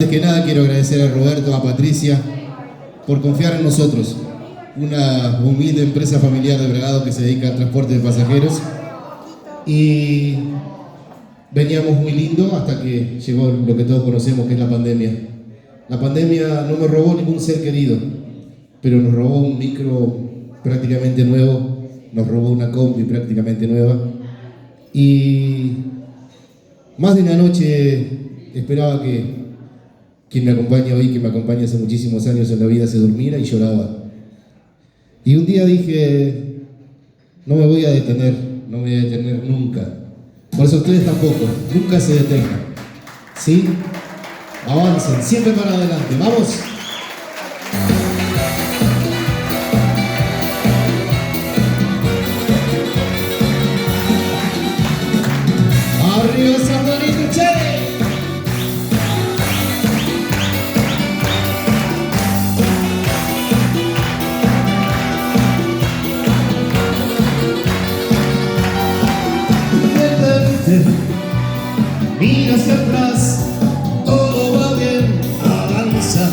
Antes que nada quiero agradecer a Roberto, a Patricia, por confiar en nosotros, una humilde empresa familiar de Bragado que se dedica al transporte de pasajeros, y veníamos muy lindo hasta que llegó lo que todos conocemos, que es la pandemia. La pandemia no nos robó ningún ser querido, pero nos robó un micro prácticamente nuevo, nos robó una combi prácticamente nueva, y más de una noche esperaba que quien me acompaña hoy, que me acompaña hace muchísimos años en la vida, se durmiera y lloraba. Y un día dije, no me voy a detener, no me voy a detener nunca. Por eso ustedes tampoco, nunca se detengan. ¿Sí? Avancen, siempre para adelante, ¡vamos! ¡Arriba San Juanito, che! Mira hacia atrás, todo va bien, avanza.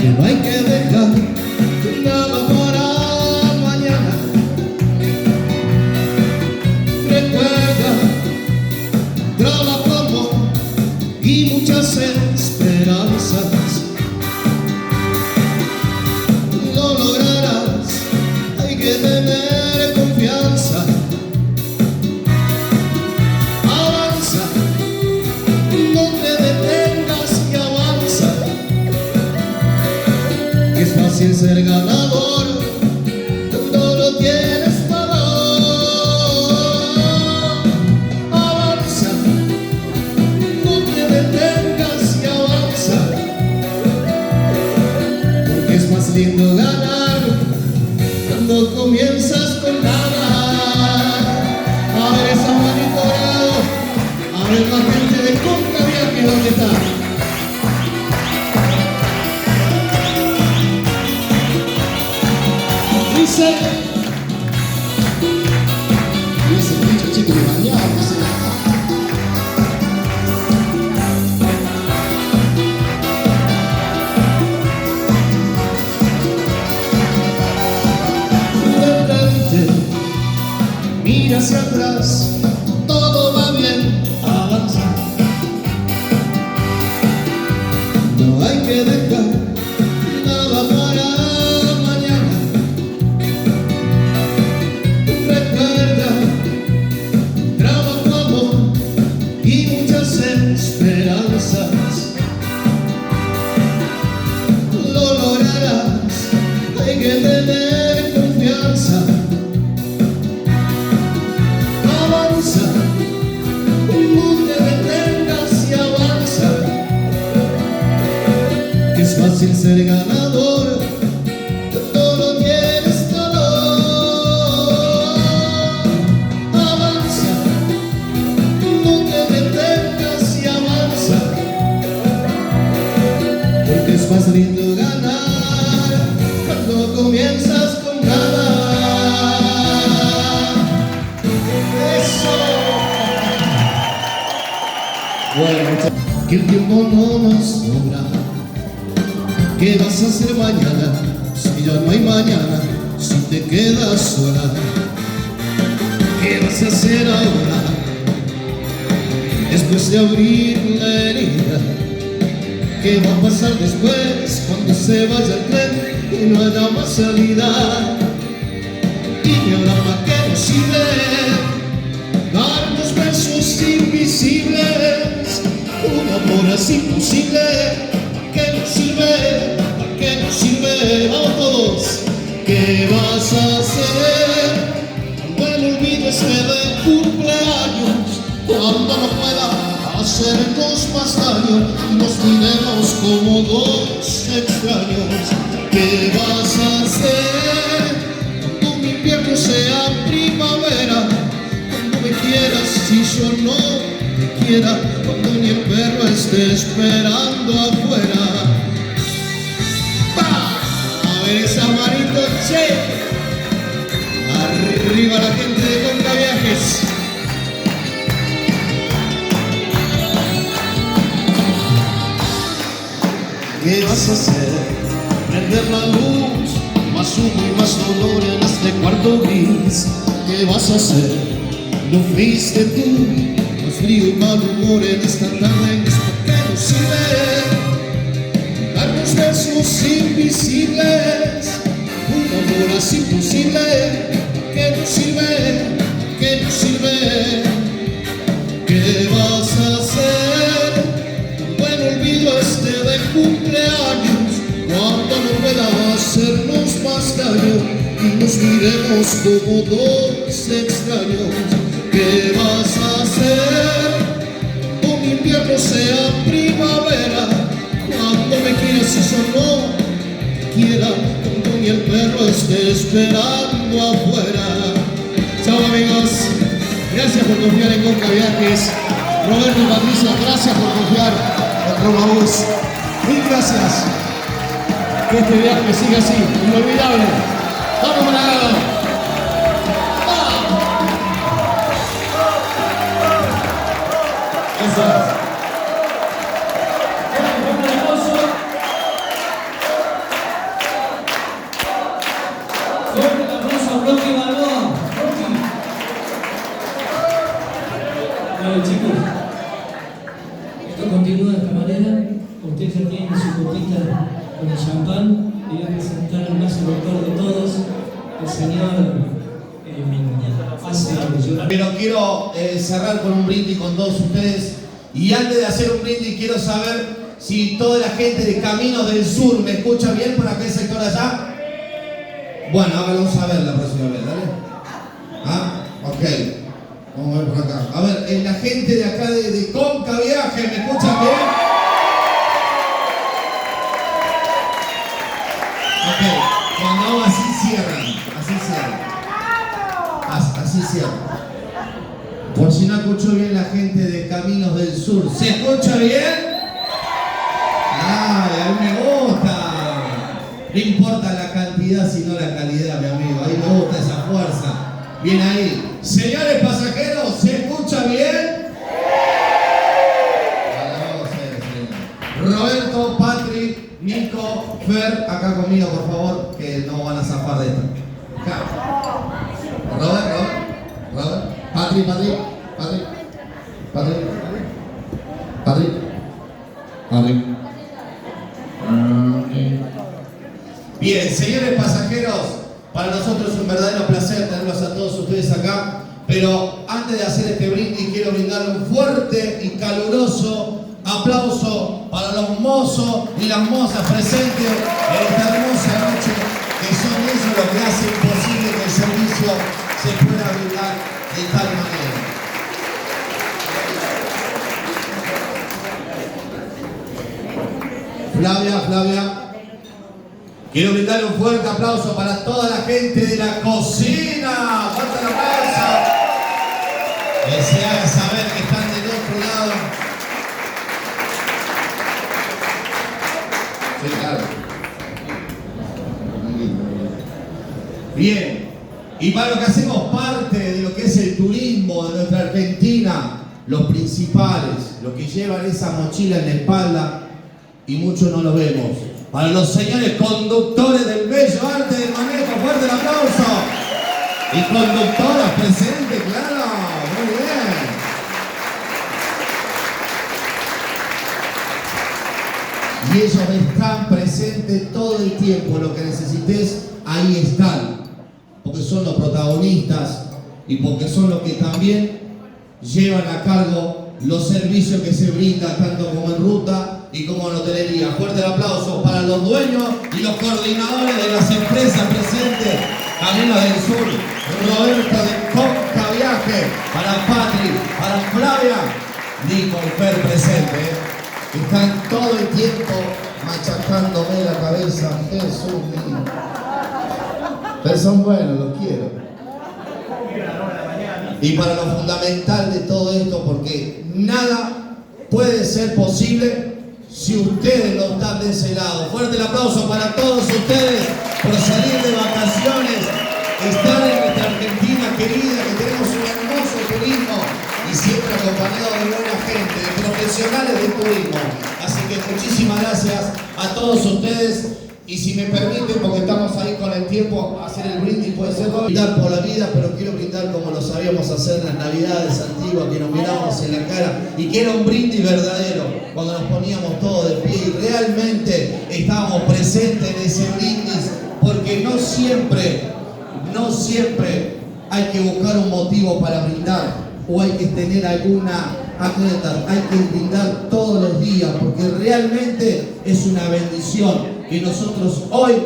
Que no hay que dejar nada para mañana. Recuerda, trabajo y muchas esperanzas. Lo lograrás, hay que tener confianza. Es fácil ser ganador cuando lo tienes todo. Avanza, no te detengas y avanza, porque es más lindo ganar cuando comienzas con nada. A ver esa manito dorado, a ver la gente de Conca Viaje, ¿dónde está? Dice el bicho chico de bañado, de frente, mira hacia atrás, todo va bien, avanza. No hay que dejar nada para esperanzas. Lo lograrás, hay que tener confianza. Avanza, no te detengas y avanza, que es fácil ser ganador cuando lo tienes todo. Avanza, no te detengas y avanza, porque es más lindo ganar cuando comienzas con nada. Eso. Bueno, que el tiempo no nos sobra. ¿Qué vas a hacer mañana si ya no hay mañana? Si te quedas sola, ¿qué vas a hacer ahora? Después de abrir la herida, ¿qué va a pasar después cuando se vaya el tren y no haya más salida? Dime ahora, ¿para qué nos sirve darnos besos invisibles? Un amor así imposible, ¿para qué nos sirve? ¿Para qué nos sirve? Vamos todos. ¿Qué vas a hacer cuando el olvido esté de cumpleaños? Cuando no pueda hacernos más daño y nos miremos como dos extraños. ¿Qué vas a hacer cuando mi invierno sea primavera? Cuando me quieras y yo no te quiera, cuando ni el perro esté esperando afuera. ¡Bah! A ver esa manito, che. Arriba la gente de Conca Viajes. ¿qué vas a hacer? Prender la luz, más humo y más dolor en este cuarto gris. ¿Qué vas a hacer? No fuiste tú, más frío y mal humor en esta tarde. ¿Esto qué nos sirve? Darnos besos invisibles, un amor así imposible. ¿Qué nos sirve? ¿Qué nos sirve? ¿Qué vas a hacer? Un buen olvido este de cumpleaños, cuando no pueda hacernos más daño y nos miremos como dos extraños. ¿Qué vas a hacer? Un invierno sea primavera, cuando me quieras y solo quiera, cuando ni el perro esté esperando afuera. Chao amigos, gracias por confiar en Conca Viajes. Roberto y Patricia, gracias por confiar en Romabús. Mil gracias. Que este viaje siga así, inolvidable. ¡Vamos, Bragado! Eso es. Fuerte el aplauso a Rocky Balboa. Rocky. Bueno, chicos, esto continúa de esta manera. Ustedes ya tienen su copita con el champán. Le voy a presentar al más doctor de todos, el señor hace llorar. Pero quiero cerrar con un brindis con todos ustedes. Y antes de hacer un brindis, quiero saber si toda la gente de Caminos del Sur me escucha bien por aquel sector allá. Bueno, háganlo saber la próxima vez, ¿dale? ¿Ah? Ok. Vamos a ver por acá. A ver, la gente de acá de Conca Viaje, ¿me escuchan bien? Ok. Cuando hago así cierran. Así cierran. Así cierran. Por si no escuchó bien la gente de Caminos del Sur. ¿Se escucha bien? ¡Ay, a mí me gusta! No importa la cantidad, sino la calidad, mi amigo. Ahí me gusta esa fuerza. Bien ahí. Señores pasajeros, ¿se escucha bien? Roberto, Patrick, Nico, Fer, acá conmigo, por favor, que no van a zafar de esto. Acá. Robert, Patrick. Bien, señores pasajeros, para nosotros es un verdadero placer tenerlos a todos ustedes acá, pero antes de hacer este brindis quiero brindarle un fuerte y caluroso aplauso para los mozos y las mozas presentes en esta hermosa noche, que son ellos los que hacen posible que el servicio se pueda brindar de tal manera. Flavia. Quiero brindarle un fuerte aplauso para toda la gente de la cocina. ¡Fuerte el aplauso! Que se haga saber que están del otro lado. Sí, claro. Bien. Y para los que hacemos parte de lo que es el turismo de nuestra Argentina, los principales, los que llevan esa mochila en la espalda y muchos no lo vemos. Para los señores conductores del bello arte del manejo, fuerte el aplauso. Y conductoras presentes, claro, muy bien. Y ellos están presentes todo el tiempo, lo que necesites, ahí están. Porque son los protagonistas y porque son los que también llevan a cargo los servicios que se brindan, tanto como en ruta y como en hotelería. Fuerte el aplauso para los dueños y los coordinadores de las empresas presentes. Caminos del Sur, Roberto de Conca Viaje, para Patrick, para Flavia, Nico y Fer presente. Están todo el tiempo machacándome la cabeza. Jesús mío. Pero son buenos, los quiero. Y para lo fundamental de todo esto, porque nada puede ser posible si ustedes no están de ese lado. Fuerte el aplauso para todos ustedes por salir de vacaciones, estar en nuestra Argentina querida, que tenemos un hermoso turismo y siempre acompañado de buena gente, de profesionales del turismo. Así que muchísimas gracias a todos ustedes. Y si me permiten, porque estamos ahí con el tiempo, hacer el brindis puede ser brindar por la vida, pero quiero brindar como lo sabíamos hacer en las navidades antiguas, que nos mirábamos en la cara y que era un brindis verdadero, cuando nos poníamos todos de pie y realmente estábamos presentes en ese brindis, porque no siempre hay que buscar un motivo para brindar o hay que tener alguna atleta, hay que brindar todos los días, porque realmente es una bendición. Y nosotros hoy,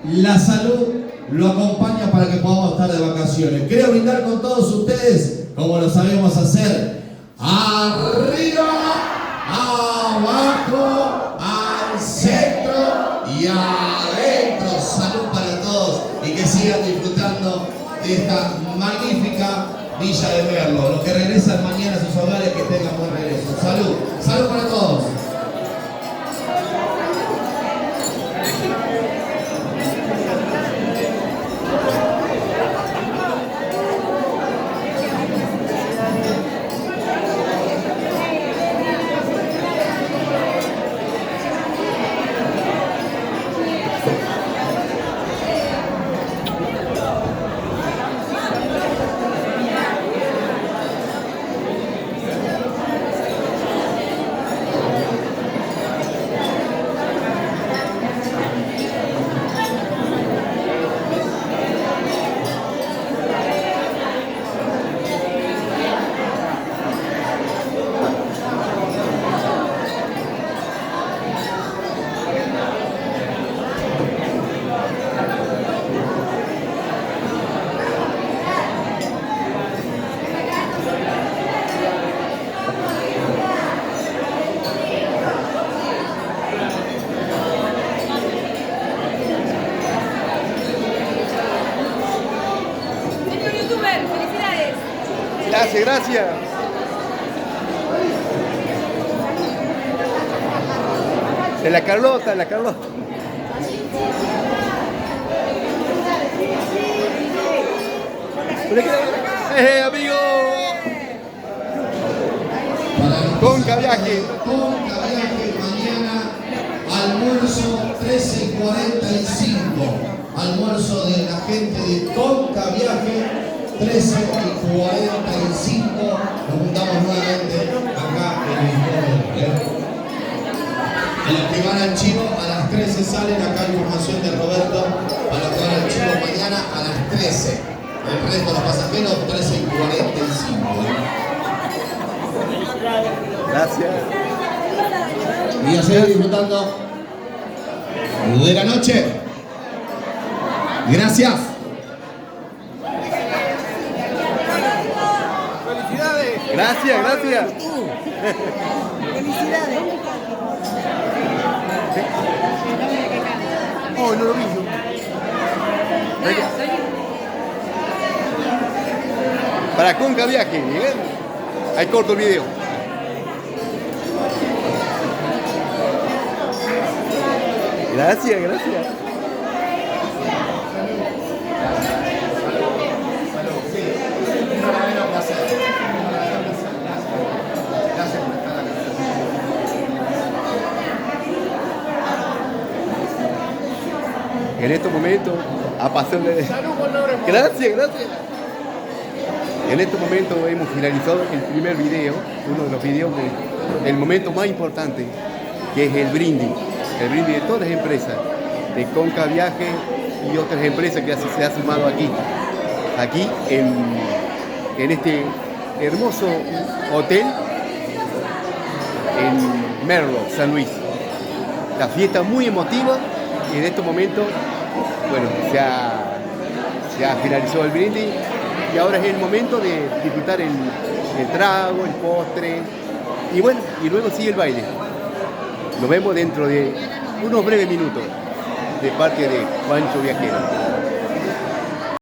la salud lo acompaña para que podamos estar de vacaciones. Quiero brindar con todos ustedes, como lo sabemos hacer. Arriba, abajo, al centro y adentro. Salud para todos y que sigan disfrutando de esta magnífica Villa de Merlo. Los que regresan mañana a sus hogares, que tengan buen regreso. Salud, salud para todos. Gracias, gracias. De la Carlota, la Carlota. Amigo. Conca Viaje. Conca Viaje mañana, almuerzo 13:45. Almuerzo de la gente de Conca Viaje. 13:45, nos juntamos nuevamente acá en el Historia. A los que van al Chivo, a las 13 salen, acá información de Roberto, a los que van al Chivo mañana a las 13. El resto de los pasajeros, 13:45. Gracias. Y a seguir disfrutando de la noche. Gracias. Gracias, gracias. Felicidades. Oh, no lo vi yo. Para Conca Viaje, ¿eh? Ahí corto el video. Gracias, gracias. En estos momentos, a pasar de... Gracias, gracias. En estos momentos hemos finalizado el primer video, uno de los videos del momento más importante, que es el brindis de todas las empresas, de Conca Viaje y otras empresas que se han sumado aquí en este hermoso hotel en Merlo, San Luis. La fiesta muy emotiva y en estos momentos, bueno, se ha finalizado el brindis y ahora es el momento de disfrutar el trago, el postre y bueno, y luego sigue el baile. Nos vemos dentro de unos breves minutos de parte de Juancho Viajero.